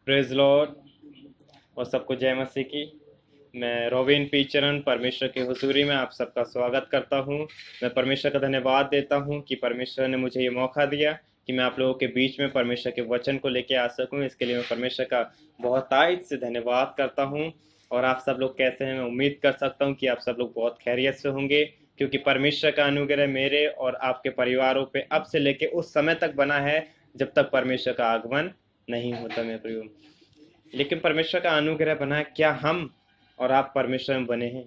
Praise Lord और सबको जय मसीह की। मैं रोबिन पी चरण परमेश्वर की हुजूरी में आप सबका स्वागत करता हूं। मैं परमेश्वर का धन्यवाद देता हूं कि परमेश्वर ने मुझे ये मौका दिया कि मैं आप लोगों के बीच में परमेश्वर के वचन को लेके आ सकूं। इसके लिए मैं परमेश्वर का बहुतायत से धन्यवाद करता हूं। और आप सब लोग कैसे हैं, मैं उम्मीद कर सकता हूं कि आप सब लोग बहुत खैरियत से होंगे, क्योंकि परमेश्वर का अनुग्रह मेरे और आपके परिवारों पे अब से लेके उस समय तक बना है जब तक परमेश्वर का आगमन नहीं होता। मेरे प्रियो, लेकिन परमेश्वर का अनुग्रह बना है, क्या हम और आप परमेश्वर में बने हैं?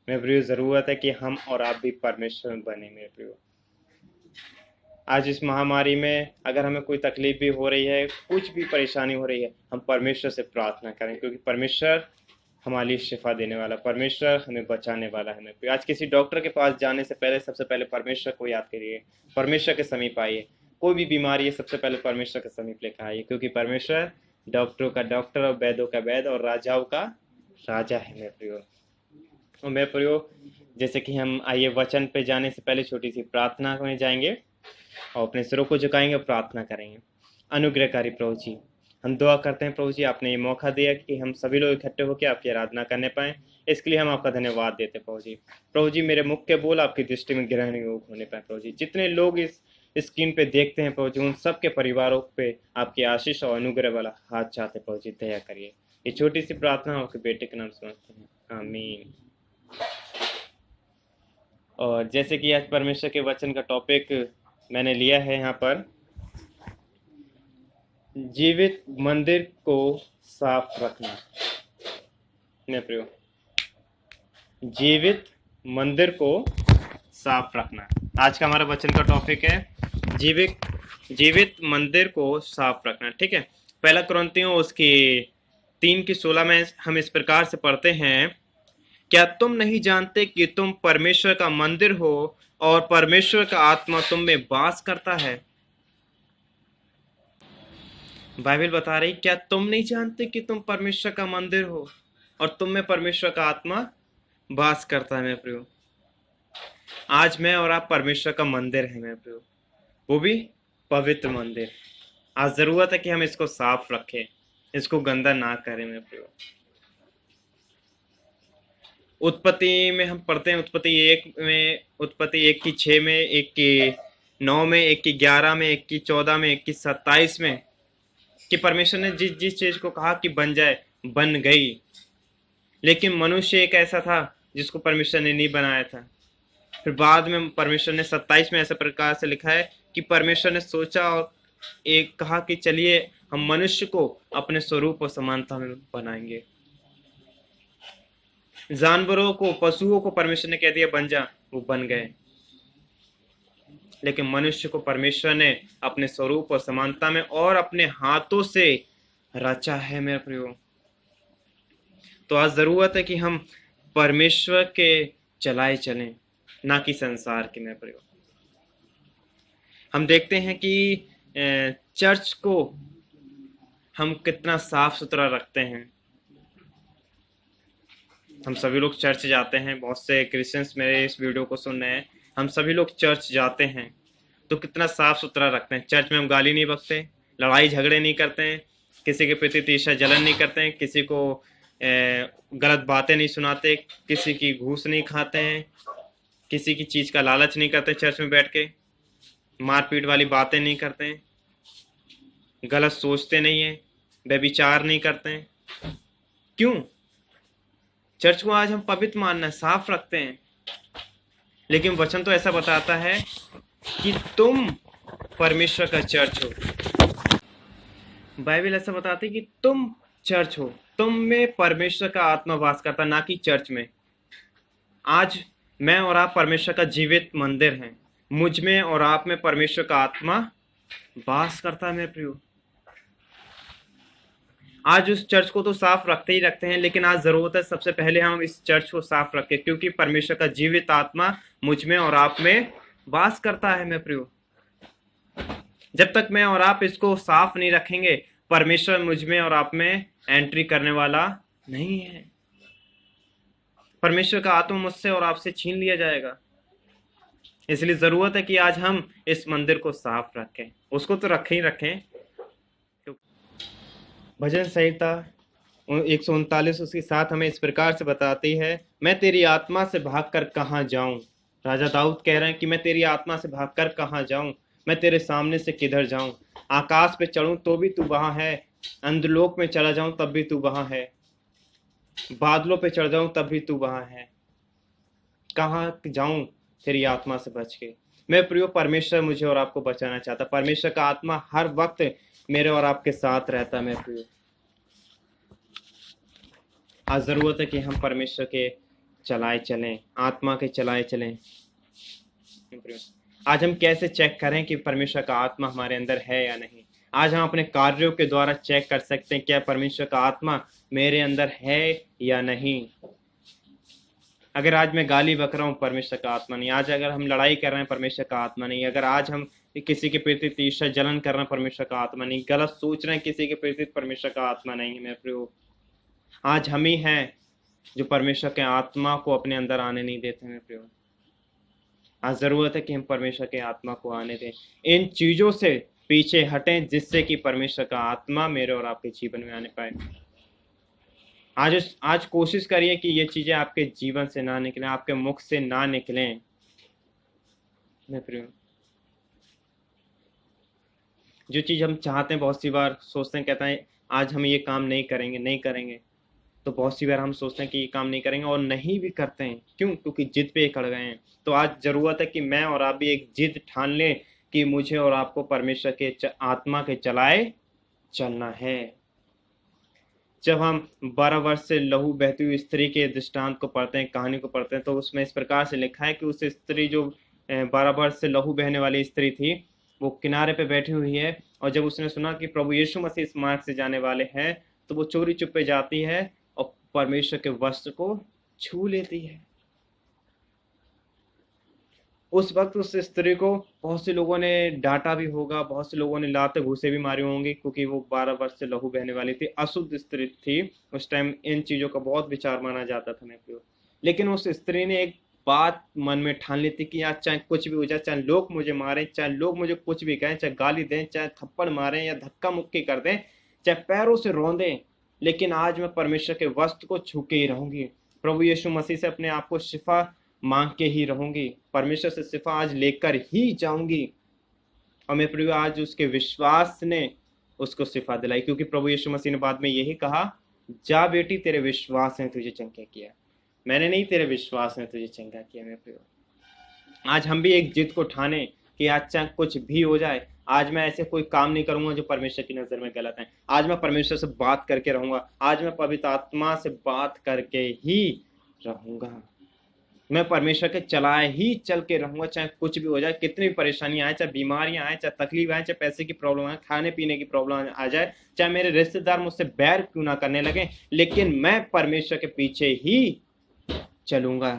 मेरे प्रियो, जरूरत है कि हम और आप भी परमेश्वर में बने। मेरे प्रियो, आज इस महामारी में अगर हमें कोई तकलीफ भी हो रही है, कुछ भी परेशानी हो रही है, हम परमेश्वर से प्रार्थना करें, क्योंकि परमेश्वर हमारे लिए शिफा देने वाला, परमेश्वर हमें बचाने वाला है। मेरे प्रियो, आज किसी डॉक्टर के पास जाने से पहले सबसे पहले परमेश्वर को याद करिए, परमेश्वर के समीप आइए। कोई भी बीमारी है, सबसे पहले परमेश्वर के समीप लेकर आइए, क्योंकि परमेश्वर डॉक्टरों का डॉक्टर और वैद्यों का वैद और राजाओं का राजा है। मेरे प्रियो, और मेरे प्रियो, जैसे कि हम आइए वचन पे जाने से पहले छोटी सी प्रार्थना में जाएंगे और अपने सिरों को झुकाएंगे और प्रार्थना करेंगे। अनुग्रहकारी प्रभु जी, हम दुआ करते हैं प्रभु जी, आपने ये मौका दिया कि हम सभी लोग इकट्ठे होकर आपकी आराधना करने पाएं। इसके लिए हम आपका धन्यवाद देते हैं प्रभु जी। प्रभु जी, मेरे मुख के बोल आपकी दृष्टि में ग्रहण योग्य होने पाए प्रभु जी। जितने लोग इस स्क्रीन पे देखते हैं प्रभु जी, उन सबके परिवारों पे आपकी आशीष और अनुग्रह वाला हाथ चाहते प्रभु जी, दया करिए। ये छोटी सी प्रार्थना आपके बेटे के नाम समझते हैं, आमीन। और जैसे कि आज परमेश्वर के वचन का टॉपिक मैंने लिया है यहाँ पर, जीवित मंदिर को साफ रखना। मेरे प्रियो, जीवित मंदिर को साफ रखना आज का हमारा वचन का टॉपिक है। जीवित जीवित मंदिर को साफ रखना, ठीक है। पहला कुरिन्थियों उसकी 3:16 में हम इस प्रकार से पढ़ते हैं, क्या तुम नहीं जानते कि तुम परमेश्वर का मंदिर हो और परमेश्वर का आत्मा तुम में वास करता है। बाइबल बता रही, क्या तुम नहीं जानते कि तुम परमेश्वर का मंदिर हो और तुम में परमेश्वर का आत्मा वास करता है। मेरे प्रियो, आज मैं और आप परमेश्वर का मंदिर है मेरे प्रियो, वो भी पवित्र मंदिर। आज जरूरत है कि हम इसको साफ रखें, इसको गंदा ना करें। मेरे प्रियो, उत्पत्ति में हम पढ़ते हैं, उत्पत्ति 1:6 में, 1:9 में, 1:11 में, 1:14 में, 1:27 में, कि परमेश्वर ने जिस जिस चीज को कहा कि बन जाए, बन गई। लेकिन मनुष्य एक ऐसा था जिसको परमेश्वर ने नहीं बनाया था। फिर बाद में परमेश्वर ने 27 में ऐसा प्रकार से लिखा है कि परमेश्वर ने सोचा और एक कहा कि चलिए हम मनुष्य को अपने स्वरूप और समानता में बनाएंगे। जानवरों को, पशुओं को परमेश्वर ने कह दिया बन जा, वो बन गए। लेकिन मनुष्य को परमेश्वर ने अपने स्वरूप और समानता में और अपने हाथों से रचा है। मेरे प्रियो, तो आज जरूरत है कि हम परमेश्वर के चलाए चलें, ना कि संसार के। मेरे प्रियो, हम देखते हैं कि चर्च को हम कितना साफ सुथरा रखते हैं। हम सभी लोग चर्च जाते हैं, बहुत से क्रिश्चियंस मेरे इस वीडियो को सुन रहे हैं, हम सभी लोग चर्च जाते हैं तो कितना साफ सुथरा रखते हैं। चर्च में हम गाली नहीं बकते, लड़ाई झगड़े नहीं करते हैं, किसी के प्रति ईर्ष्या जलन नहीं करते हैं, किसी को गलत बातें नहीं सुनाते, किसी की घूस नहीं खाते हैं, किसी की चीज का लालच नहीं करते, चर्च में बैठ के मारपीट वाली बातें नहीं करते हैं, गलत सोचते नहीं है, व्यभिचार नहीं करते हैं। क्यों? चर्च को आज हम पवित्र मानना है, साफ रखते हैं। लेकिन वचन तो ऐसा बताता है कि तुम परमेश्वर का चर्च हो। बाइबल ऐसा बताती है कि तुम चर्च हो, तुम में परमेश्वर का आत्मा वास करता, ना कि चर्च में। आज मैं और आप परमेश्वर का जीवित मंदिर हैं, मुझ में और आप में परमेश्वर का आत्मा वास करता है। मेरे प्रियो, आज उस चर्च को तो साफ रखते ही रखते हैं, लेकिन आज जरूरत है सबसे पहले हम इस चर्च को साफ रखें, क्योंकि परमेश्वर का जीवित आत्मा मुझ में और आप में वास करता है। मेरे प्रियो, जब तक मैं और आप इसको साफ नहीं रखेंगे, परमेश्वर मुझ में और आप में एंट्री करने वाला नहीं है। परमेश्वर का आत्मा मुझसे और आपसे छीन लिया जाएगा। इसलिए जरूरत है कि आज हम इस मंदिर को साफ रखें, उसको तो रखें ही रखें। भजन संहिता 139 उसके साथ हमें इस प्रकार से बताती है, मैं तेरी आत्मा से भागकर कहाँ जाऊं। राजा दाऊद कह रहे हैं कि मैं तेरी आत्मा से भागकर कहाँ जाऊं, मैं तेरे सामने से किधर जाऊं। आकाश पे चढ़ूं तो भी तू वहां है, अंधलोक में चला जाऊं तब भी तू वहां है, बादलों पे चढ़ जाऊं तब भी तू वहां है। कहाँ जाऊं तेरी आत्मा से बच के। मैं प्रियो, परमेश्वर मुझे और आपको बचाना चाहता। परमेश्वर का आत्मा हर वक्त मेरे और आपके साथ रहता। मैं प्रियो, आज जरूरत है कि हम परमेश्वर के चलाए चलें, आत्मा के चलाए चलें। आज हम कैसे चेक करें कि परमेश्वर का आत्मा हमारे अंदर है या नहीं। आज हम अपने कार्यों के द्वारा चेक कर सकते हैं क्या परमेश्वर का आत्मा मेरे अंदर है या नहीं। अगर आज मैं गाली बक रहा हूँ, परमेश्वर का आत्मा नहीं। आज अगर हम लड़ाई कर रहे हैं, परमेश्वर का आत्मा नहीं। अगर आज हम किसी के प्रति ईर्ष्या जलन कर रहे हैं, परमेश्वर का आत्मा नहीं। गलत सोच रहे हैं किसी के प्रति, परमेश्वर का आत्मा नहीं है। मेरे प्रियो, आज हम ही हैं जो परमेश्वर के आत्मा को अपने अंदर आने नहीं देते। मेरे प्रियो, आज जरूरत है कि हम परमेश्वर के आत्मा को आने दें। इन चीजों से पीछे हटें जिससे कि परमेश्वर का आत्मा मेरे और आपके जीवन में आने पाए। आज कोशिश करिए कि ये चीजें आपके जीवन से ना निकलें, आपके मुख से ना निकलें। मैं प्रिय, जो चीज हम चाहते हैं, बहुत सी बार सोचते हैं, कहते हैं आज हम ये काम नहीं करेंगे, तो बहुत सी बार हम सोचते हैं कि ये काम नहीं करेंगे और नहीं भी करते हैं। क्यों? क्योंकि जिद पे अड़ गए हैं। तो आज जरूरत है कि मैं और आप भी एक जिद ठान लें कि मुझे और आपको परमेश्वर के आत्मा के चलाए चलना है। जब हम 12 वर्ष से लहू बहती हुई स्त्री के दृष्टांत को पढ़ते हैं, कहानी को पढ़ते हैं, तो उसमें इस प्रकार से लिखा है कि उस स्त्री जो 12 वर्ष से लहू बहने वाली स्त्री थी, वो किनारे पे बैठी हुई है, और जब उसने सुना कि प्रभु यीशु मसीह इस मार्ग से जाने वाले हैं, तो वो चोरी चुपे जाती है और परमेश्वर के वस्त्र को छू लेती है। उस वक्त उस स्त्री को बहुत से लोगों ने डांटा भी होगा, बहुत से लोगों ने लाते घूसे भी मारे होंगे, क्योंकि वो 12 वर्ष से लहू बहने वाली थी, अशुद्ध स्त्री थी। उस टाइम इन चीजों का बहुत विचार माना जाता था। मैं, लेकिन उस स्त्री ने एक बात मन में ठान ली थी कि आज चाहे कुछ भी हो जाए, चाहे लोग मुझे मारें, चाहे लोग मुझे कुछ भी कहें, चाहे गाली दें, चाहे थप्पड़ मारें या धक्का मुक्की कर दें, चाहे पैरों से रौंदें, लेकिन आज मैं परमेश्वर के वस्त्र को छू के ही रहूंगी। प्रभु यीशु मसीह से अपने आप को शिफा मांग के ही रहूंगी, परमेश्वर से शिफा आज लेकर ही जाऊंगी। और मैं प्रभु, आज उसके विश्वास ने उसको शिफा दिलाई, क्योंकि प्रभु यीशु मसीह ने बाद में यही कहा, जा बेटी, तेरे विश्वास ने तुझे चंगा किया। मैंने नहीं, तेरे विश्वास ने तुझे चंगा किया। मैं प्रभु, आज हम भी एक जिद को ठाने कि आज चाहे कुछ भी हो जाए, आज मैं ऐसे कोई काम नहीं करूंगा जो परमेश्वर की नजर में गलत है। आज मैं परमेश्वर से बात करके रहूंगा, आज मैं पवित्र आत्मा से बात करके ही रहूंगा। मैं परमेश्वर के चलाए ही चल के रहूंगा, चाहे कुछ भी हो जाए, कितनी भी परेशानियां आए, चाहे बीमारियां आए, चाहे तकलीफ आए, चाहे पैसे की प्रॉब्लम आए, खाने पीने की प्रॉब्लम आ जाए, चाहे मेरे रिश्तेदार मुझसे बैर क्यों ना करने लगे, लेकिन मैं परमेश्वर के पीछे ही चलूंगा।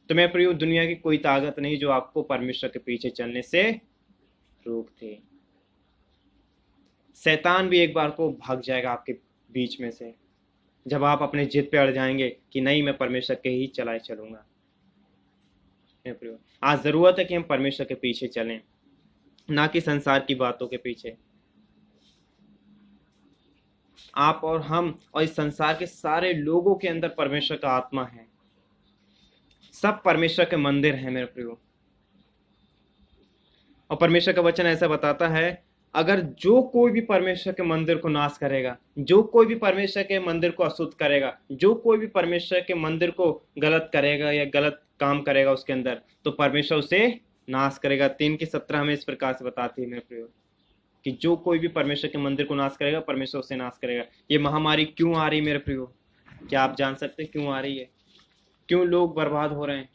तो मैं प्रिय, दुनिया की कोई ताकत नहीं जो आपको परमेश्वर के पीछे चलने से रोक दे। शैतान भी एक बार को भाग जाएगा आपके बीच में से, जब आप अपने जिद पे अड़ जाएंगे कि नहीं, मैं परमेश्वर के ही चलाए चलूंगा। आज जरूरत है कि हम परमेश्वर के पीछे चलें, ना कि संसार की बातों के पीछे। आप और हम और इस संसार के सारे लोगों के अंदर परमेश्वर का आत्मा है। सब परमेश्वर के मंदिर हैं मेरे प्रियो। और परमेश्वर का वचन ऐसा बताता है, अगर जो कोई भी परमेश्वर के मंदिर को नाश करेगा, जो कोई भी परमेश्वर के मंदिर को अशुद्ध करेगा, जो कोई भी परमेश्वर के मंदिर को गलत करेगा या गलत काम करेगा उसके अंदर, तो परमेश्वर उसे नाश करेगा। 3:17 हमें इस प्रकार से बताती है मेरे प्रियो कि जो कोई भी परमेश्वर के मंदिर को नाश करेगा, परमेश्वर उसे नाश करेगा। ये महामारी क्यों आ रही मेरे प्रियो? क्या आप जान सकते हैं क्यों आ रही है? क्यों लोग बर्बाद हो रहे हैं?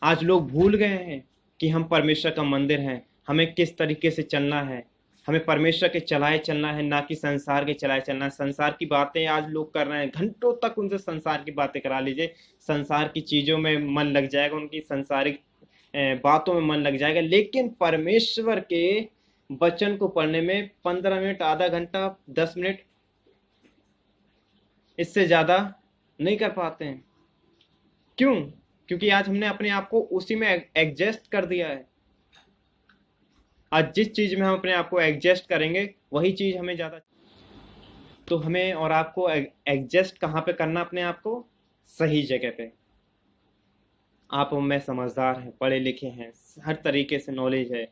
आज लोग भूल गए हैं कि हम परमेश्वर का मंदिर हैं, हमें किस तरीके से चलना है। हमें परमेश्वर के चलाए चलना है, ना कि संसार के चलाए चलना है। संसार की बातें आज लोग कर रहे हैं, घंटों तक उनसे संसार की बातें करा लीजिए, संसार की चीजों में मन लग जाएगा, उनकी संसारिक बातों में मन लग जाएगा, लेकिन परमेश्वर के वचन को पढ़ने में 15 मिनट, आधा घंटा, 10 मिनट, इससे ज्यादा नहीं कर पाते हैं। क्यों? क्योंकि आज हमने अपने आप को उसी में एडजस्ट कर दिया है। आज जिस चीज में हम अपने आप को एडजस्ट करेंगे, वही चीज हमें ज्यादा। तो हमें और आपको एडजस्ट कहाँ पे करना, अपने आप को सही जगह पे। आप और मैं समझदार हैं, पढ़े लिखे हैं, हर तरीके से नॉलेज है,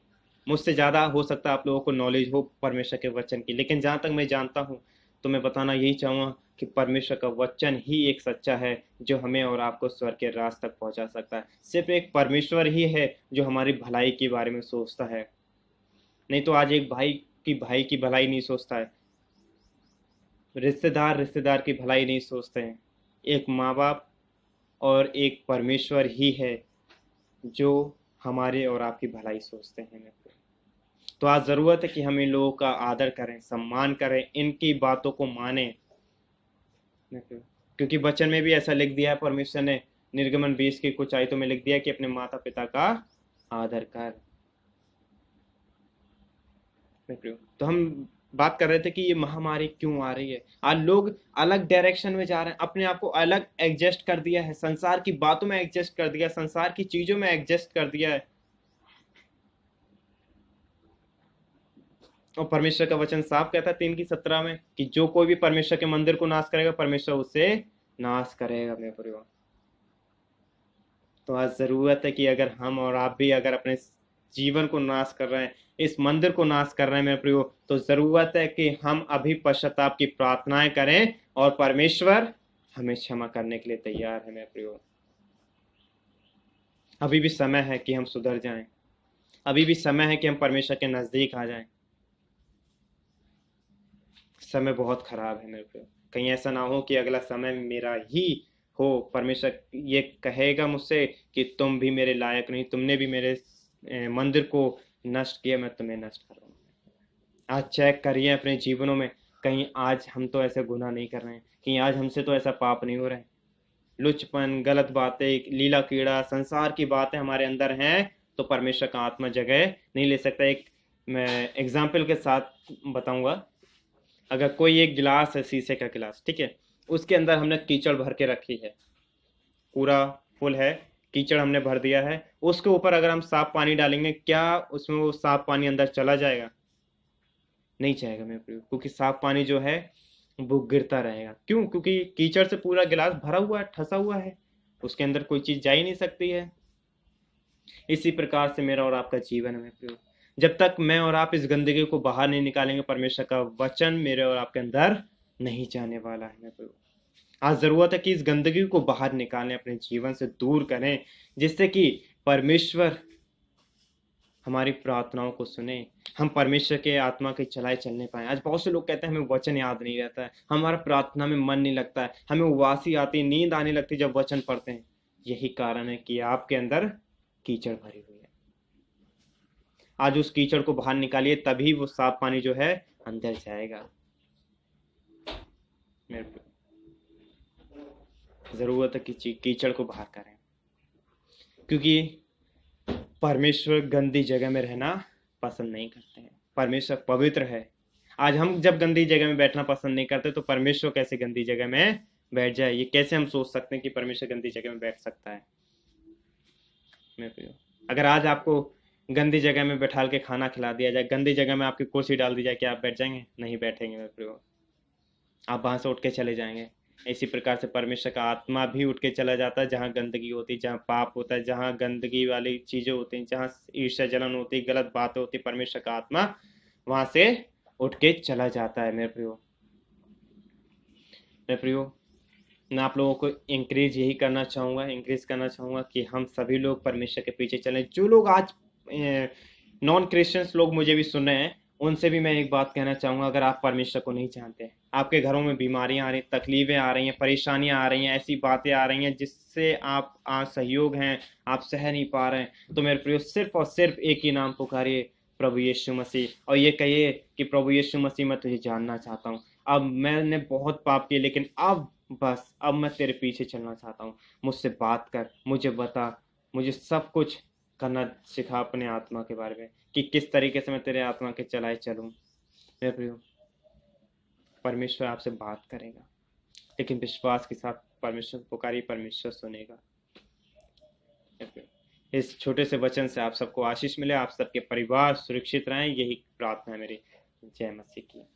मुझसे ज़्यादा हो सकता है आप लोगों को नॉलेज हो परमेश्वर के वचन की, लेकिन जहाँ तक मैं जानता हूँ तो मैं बताना यही चाहूँगा कि परमेश्वर का वचन ही एक सच्चा है जो हमें और आपको स्वर्ग के राज तक पहुँचा सकता है। सिर्फ एक परमेश्वर ही है जो हमारी भलाई के बारे में सोचता है, नहीं तो आज एक भाई की भलाई नहीं सोचता है, रिश्तेदार की भलाई नहीं सोचते हैं। एक माँ बाप और एक परमेश्वर ही है जो हमारे और आपकी भलाई सोचते हैं मेरे को। तो आज ज़रूरत है कि हम इन लोगों का आदर करें, सम्मान करें, इनकी बातों को मानें, क्योंकि वचन में भी ऐसा लिख दिया है परमेश्वर ने, निर्गमन 20 की कुछ आयतों में लिख दिया कि अपने माता पिता का आदर कर। तो हम बात कर रहे थे कि ये महामारी क्यों आ रही है। आज लोग अलग डायरेक्शन में जा रहे हैं, अपने आप को अलग एडजस्ट कर दिया है, संसार की बातों में एडजस्ट कर दिया, संसार की चीजों में एडजस्ट कर दिया है। और परमेश्वर का वचन साफ कहता है 3:17 में कि जो कोई भी परमेश्वर के मंदिर को नाश करेगा परमेश्वर उससे नाश करेगा मेरे परिवार। तो आज जरूरत है कि अगर हम और आप भी अगर अपने जीवन को नाश कर रहे हैं, इस मंदिर को नाश कर रहे हैं मेरे प्रियो, तो जरूरत है कि हम अभी पश्चाताप की प्रार्थनाएं करें और परमेश्वर हमें क्षमा करने के लिए तैयार है मेरे प्रियो। अभी भी समय है कि हम सुधर जाएं, अभी भी समय है कि हम परमेश्वर के नजदीक आ जाएं। समय बहुत खराब है मेरे प्रियो, कहीं ऐसा ना हो कि अगला समय मेरा ही हो, परमेश्वर ये कहेगा मुझसे कि तुम भी मेरे लायक नहीं, तुमने भी मेरे मंदिर को नष्ट किया, मैं तुम्हें नष्ट करूंगा। आज चेक करिए अपने जीवनों में, कहीं आज हम तो ऐसे गुनाह नहीं कर रहे हैं, कहीं आज हमसे तो ऐसा पाप नहीं हो रहा है, लुचपन, गलत बातें, लीला कीड़ा, संसार की बातें हमारे अंदर हैं, तो परमेश्वर का आत्मा जगह नहीं ले सकता। एक मैं एग्जाम्पल के साथ बताऊंगा। अगर कोई एक गिलास है, शीशे का गिलास, ठीक है, उसके अंदर हमने कीचड़ भर के रखी है, पूरा फुल है, कीचड़ हमने भर दिया है, उसके ऊपर अगर हम साफ पानी डालेंगे, क्या उसमें वो साफ पानी अंदर चला जाएगा? नहीं जाएगा मेरे प्रियो, क्योंकि साफ पानी जो है वो गिरता रहेगा। क्यों? क्योंकि कीचड़ से पूरा गिलास भरा हुआ है, ठसा हुआ है, उसके अंदर कोई चीज जा ही नहीं सकती है। इसी प्रकार से मेरा और आपका जीवन है मेरे प्रियो, जब तक मैं और आप इस गंदगी को बाहर नहीं निकालेंगे, परमेश्वर का वचन मेरे और आपके अंदर नहीं जाने वाला है मेरे प्रियो। आज जरूरत है कि इस गंदगी को बाहर निकालें, अपने जीवन से दूर करें, जिससे कि परमेश्वर हमारी प्रार्थनाओं को सुने, हम परमेश्वर के आत्मा के चलाए चलने पाए। आज बहुत से लोग कहते हैं हमें वचन याद नहीं रहता है, हमारा प्रार्थना में मन नहीं लगता है, हमें उबासी आती, नींद आने लगती जब वचन पढ़ते हैं। यही कारण है कि आपके अंदर कीचड़ भरी हुई है। आज उस कीचड़ को बाहर निकालिए, तभी वो साफ पानी जो है अंदर जाएगा। मेरे जरूरत है कि कीचड़ को बाहर करें, क्योंकि परमेश्वर गंदी जगह में रहना पसंद नहीं करते हैं। परमेश्वर पवित्र है। आज हम जब गंदी जगह में बैठना पसंद नहीं करते, तो परमेश्वर कैसे गंदी जगह में बैठ जाए? ये कैसे हम सोच सकते हैं कि परमेश्वर गंदी जगह में बैठ सकता है? मेरे प्रियो, अगर आज आपको गंदी जगह में बैठाल के खाना खिला दिया जाए, गंदी जगह में आपकी कुर्सी डाल दी जाए, क्या आप बैठ जाएंगे? नहीं बैठेंगे मेरे प्रियो, आप वहां से उठ के चले जाएंगे। इसी प्रकार से परमेश्वर का आत्मा भी उठ के चला जाता है, जहाँ गंदगी होती है, जहाँ पाप होता है, जहाँ गंदगी वाली चीजें होती हैं, जहाँ ईर्ष्या जलन होती है, गलत बातें होती, परमेश्वर का आत्मा वहां से उठ के चला जाता है मेरे प्रियो। मेरे प्रियो, मैं आप लोगों को इंकरेज करना चाहूंगा कि हम सभी लोग परमेश्वर के पीछे चलें। जो लोग आज नॉन क्रिश्चियंस लोग मुझे भी सुन रहे हैं, उनसे भी मैं एक बात कहना चाहूंगा, अगर आप परमेश्वर को नहीं जानते, आपके घरों में बीमारियां आ रही, तकलीफें आ रही हैं, परेशानियां आ रही हैं, ऐसी बातें आ रही हैं जिससे आप आज सहयोग हैं, आप सह नहीं पा रहे हैं, तो मेरे प्रियो सिर्फ और सिर्फ एक ही नाम पुकारिए, प्रभु यीशु मसीह, और ये कहिए कि प्रभु यीशु मसीह, मैं तुझे जानना चाहता हूँ। अब मैंने बहुत पाप किए, लेकिन अब मैं तेरे पीछे चलना चाहता हूँ। मुझसे बात कर, मुझे बता, मुझे सब कुछ करना सिखा अपने आत्मा के बारे में, कि किस तरीके से मैं तेरे आत्मा के चलाए चलूं। मेरे प्रियो, परमेश्वर आपसे बात करेगा, लेकिन विश्वास के साथ परमेश्वर पुकारिए, परमेश्वर सुनेगा। इस छोटे से वचन से आप सबको आशीष मिले, आप सबके परिवार सुरक्षित रहें, यही प्रार्थना है मेरी। जय मसीह की।